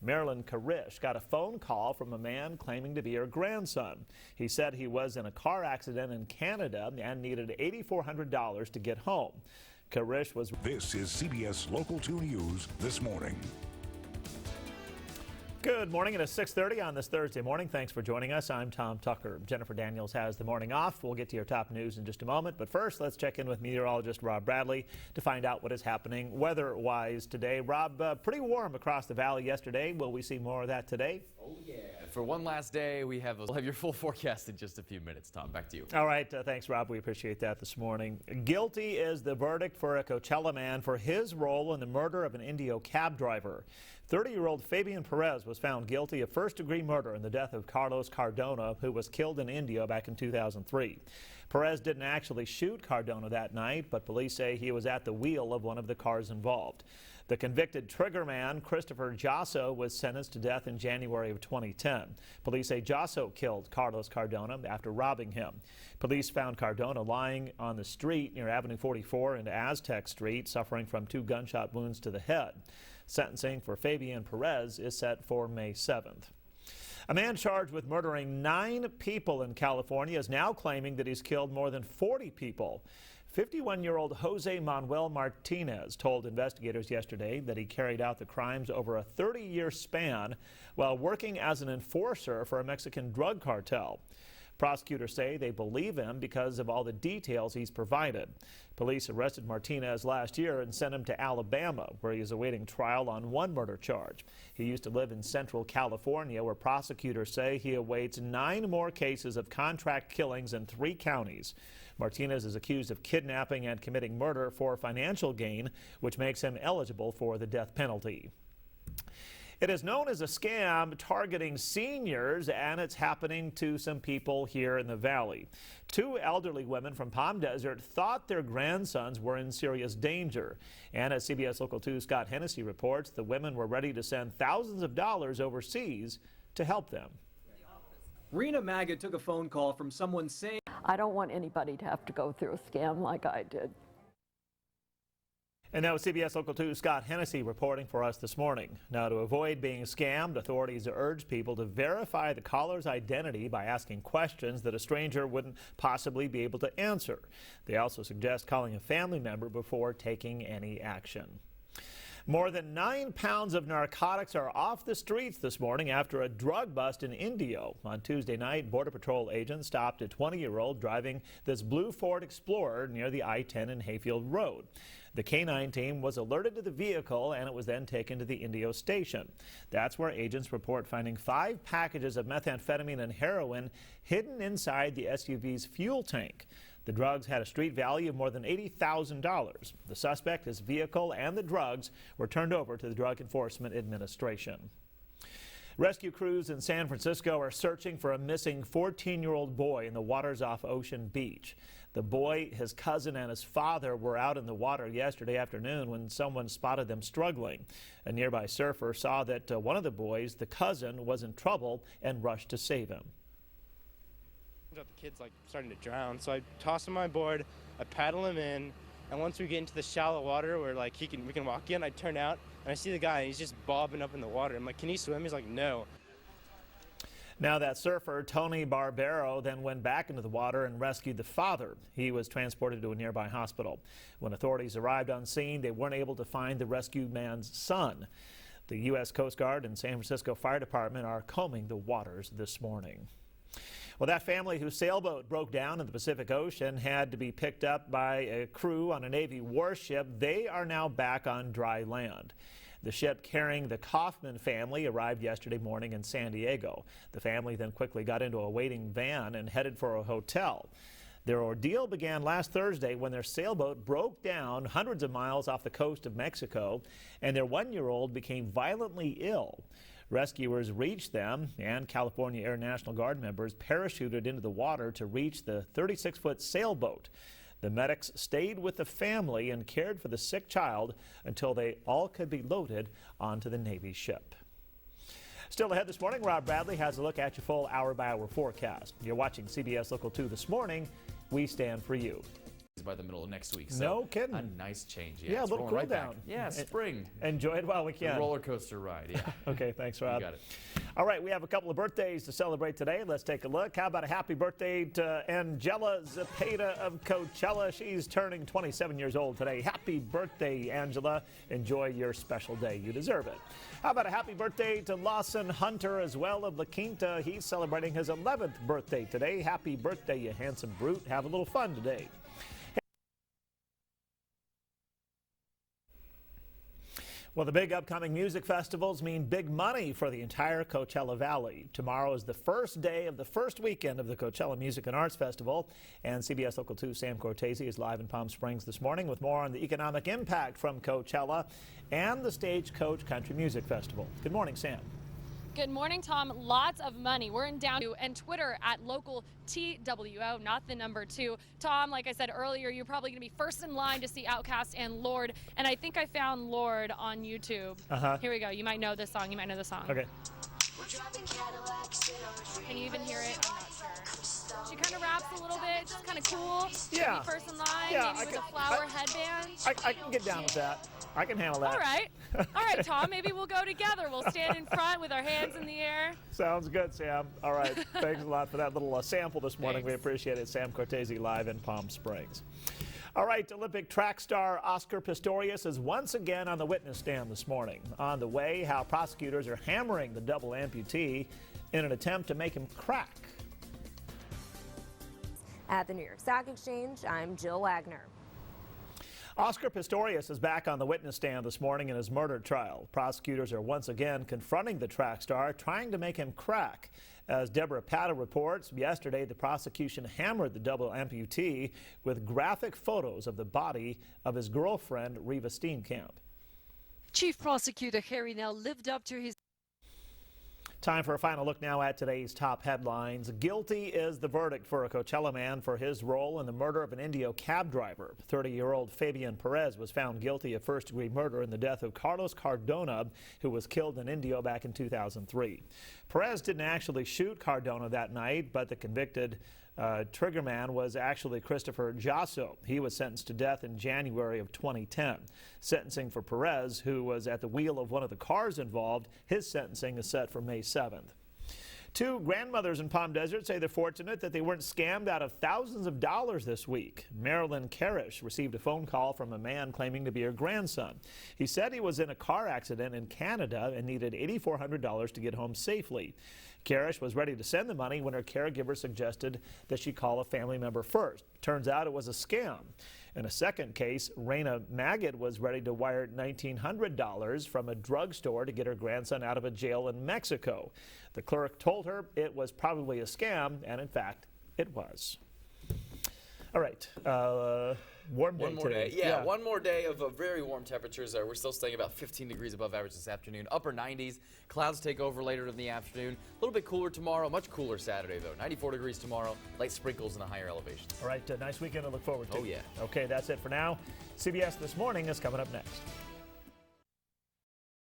Marilyn Karish got a phone call from a man claiming to be her grandson. He said he was in a car accident in Canada and needed $8,400 to get home. Karish was... This is CBS Local 2 News this morning. Good morning. It is 6:30 on this Thursday morning. Thanks for joining us. I'm Tom Tucker. Jennifer Daniels has the morning off. We'll get to your top news in just a moment. But first, let's check in with meteorologist Rob Bradley to find out what is happening weather-wise today. Rob, pretty warm across the valley yesterday. Will we see more of that today? Oh, yeah. For one last day, we'll have your full forecast in just a few minutes. Tom, back to you. All right. Thanks, Rob. We appreciate that this morning. Guilty is the verdict for a Coachella man for his role in the murder of an Indio cab driver. 30-year-old Fabian Perez was found guilty of first-degree murder in the death of Carlos Cardona, who was killed in Indio back in 2003. Perez didn't actually shoot Cardona that night, but police say he was at the wheel of one of the cars involved. The convicted trigger man, Christopher Jasso, was sentenced to death in January of 2010. Police say Jasso killed Carlos Cardona after robbing him. Police found Cardona lying on the street near Avenue 44 and Aztec Street, suffering from 2 gunshot wounds to the head. Sentencing for Fabian Perez is set for May 7th. A man charged with murdering 9 people in California is now claiming that he's killed more than 40 people. 51-year-old Jose Manuel Martinez told investigators yesterday that he carried out the crimes over a 30-year span while working as an enforcer for a Mexican drug cartel. Prosecutors say they believe him because of all the details he's provided. Police arrested Martinez last year and sent him to Alabama, where he is awaiting trial on 1 murder charge. He used to live in Central California, where prosecutors say he awaits 9 more cases of contract killings in 3 counties. Martinez is accused of kidnapping and committing murder for financial gain, which makes him eligible for the death penalty. It is known as a scam targeting seniors, and it's happening to some people here in the valley. 2 elderly women from Palm Desert thought their grandsons were in serious danger. And as CBS Local 2's Scott Hennessy reports, the women were ready to send thousands of dollars overseas to help them. Rena Maggott took a phone call from someone saying, I don't want anybody to have to go through a scam like I did. And that was CBS Local 2's Scott Hennessy reporting for us this morning. Now, to avoid being scammed, authorities urge people to verify the caller's identity by asking questions that a stranger wouldn't possibly be able to answer. They also suggest calling a family member before taking any action. More than 9 pounds of narcotics are off the streets this morning after a drug bust in Indio. On Tuesday night, Border Patrol agents stopped a 20-year-old driving this blue Ford Explorer near the I-10 and Hayfield Road. The K-9 team was alerted to the vehicle, and it was then taken to the Indio station. That's where agents report finding 5 packages of methamphetamine and heroin hidden inside the SUV's fuel tank. The drugs had a street value of more than $80,000. The suspect, his vehicle, and the drugs were turned over to the Drug Enforcement Administration. Rescue crews in San Francisco are searching for a missing 14-year-old boy in the waters off Ocean Beach. The boy, his cousin, and his father were out in the water yesterday afternoon when someone spotted them struggling. A nearby surfer saw that one of the boys, the cousin, was in trouble and rushed to save him. The kid's starting to drown, so I toss him on board, I paddle him in, and once we get into the shallow water where we can walk in, I turn out and I see the guy and he's just bobbing up in the water. I'm like, can he swim? He's like, no. Now that surfer, Tony Barbero, then went back into the water and rescued the father. He was transported to a nearby hospital. When authorities arrived on scene, they weren't able to find the rescued man's son. The U.S. Coast Guard and San Francisco Fire Department are combing the waters this morning. Well, that family whose sailboat broke down in the Pacific Ocean had to be picked up by a crew on a Navy warship. They are now back on dry land. The ship carrying the Kaufman family arrived yesterday morning in San Diego. The family then quickly got into a waiting van and headed for a hotel. Their ordeal began last Thursday when their sailboat broke down hundreds of miles off the coast of Mexico, and their 1-year-old became violently ill. Rescuers reached them, and California Air National Guard members parachuted into the water to reach the 36-foot sailboat. The medics stayed with the family and cared for the sick child until they all could be loaded onto the Navy ship. Still ahead this morning, Rob Bradley has a look at your full hour-by-hour forecast. You're watching CBS Local 2 this morning. We stand for you. by the middle of next week. So no kidding. A nice change. Yeah, a it's little rolling cool right down. back. Yeah, spring. Enjoy it while we can. The roller coaster ride. Yeah. Okay, thanks, Rob. You got it. All right, we have a couple of birthdays to celebrate today. Let's take a look. How about a happy birthday to Angela Zapata of Coachella? She's turning 27 years old today. Happy birthday, Angela. Enjoy your special day. You deserve it. How about a happy birthday to Lawson Hunter as well of La Quinta? He's celebrating his 11th birthday today. Happy birthday, you handsome brute. Have a little fun today. Well, the big upcoming music festivals mean big money for the entire Coachella Valley. Tomorrow is the first day of the first weekend of the Coachella Music and Arts Festival. And CBS Local 2 Sam Cortese is live in Palm Springs this morning with more on the economic impact from Coachella and the Stagecoach Country Music Festival. Good morning, Sam. Good morning, Tom. Lots of money. We're in downtown and Twitter at local TWO, not the number 2. Tom, like I said earlier, you're probably going to be first in line to see Outkast and Lorde. And I think I found Lorde on YouTube. Here we go. You might know this song. Okay. Can you even hear it? I'm not sure. She kind of raps a little bit. Just kind of cool. Yeah. Be first in line. Yeah, maybe with a flower headband. I can get down with that. I can handle that. All right. All right, Tom. Maybe we'll go together. We'll stand in front with our hands in the air. Sounds good, Sam. All right. Thanks a lot for that little sample this morning. We appreciate it. Sam Cortese live in Palm Springs. All right, Olympic track star Oscar Pistorius is once again on the witness stand this morning. On the way, how prosecutors are hammering the double amputee in an attempt to make him crack. At the New York Stock Exchange, I'm Jill Wagner. Oscar Pistorius is back on the witness stand this morning in his murder trial. Prosecutors are once again confronting the track star, trying to make him crack. As Deborah Patta reports, yesterday the prosecution hammered the double amputee with graphic photos of the body of his girlfriend, Reva Steenkamp. Chief Prosecutor Harry Nell lived up to his... Time for a final look now at today's top headlines. Guilty is the verdict for a Coachella man for his role in the murder of an Indio cab driver. 30-year-old Fabian Perez was found guilty of first-degree murder in the death of Carlos Cardona, who was killed in Indio back in 2003. Perez didn't actually shoot Cardona that night, but the convicted triggerman was actually Christopher Jasso. He was sentenced to death in January of 2010. Sentencing for Perez, who was at the wheel of one of the cars involved, his sentencing is set for May 7th. Two grandmothers in Palm Desert say they're fortunate that they weren't scammed out of thousands of dollars this week. Marilyn Karish received a phone call from a man claiming to be her grandson. He said he was in a car accident in Canada and needed $8,400 to get home safely. Karish was ready to send the money when her caregiver suggested that she call a family member first. Turns out it was a scam. In a second case, Raina Maggot was ready to wire $1,900 from a drugstore to get her grandson out of a jail in Mexico. The clerk told her it was probably a scam, and in fact, it was. All right. Warm day One more today. day. Yeah, one more day of very warm temperatures. We're still staying about 15 degrees above average this afternoon. Upper 90s. Clouds take over later in the afternoon. A little bit cooler tomorrow. Much cooler Saturday, though. 94 degrees tomorrow. Light sprinkles in the higher elevations. All right. Nice weekend to look forward to. Oh, yeah. Okay, that's it for now. CBS This Morning is coming up next.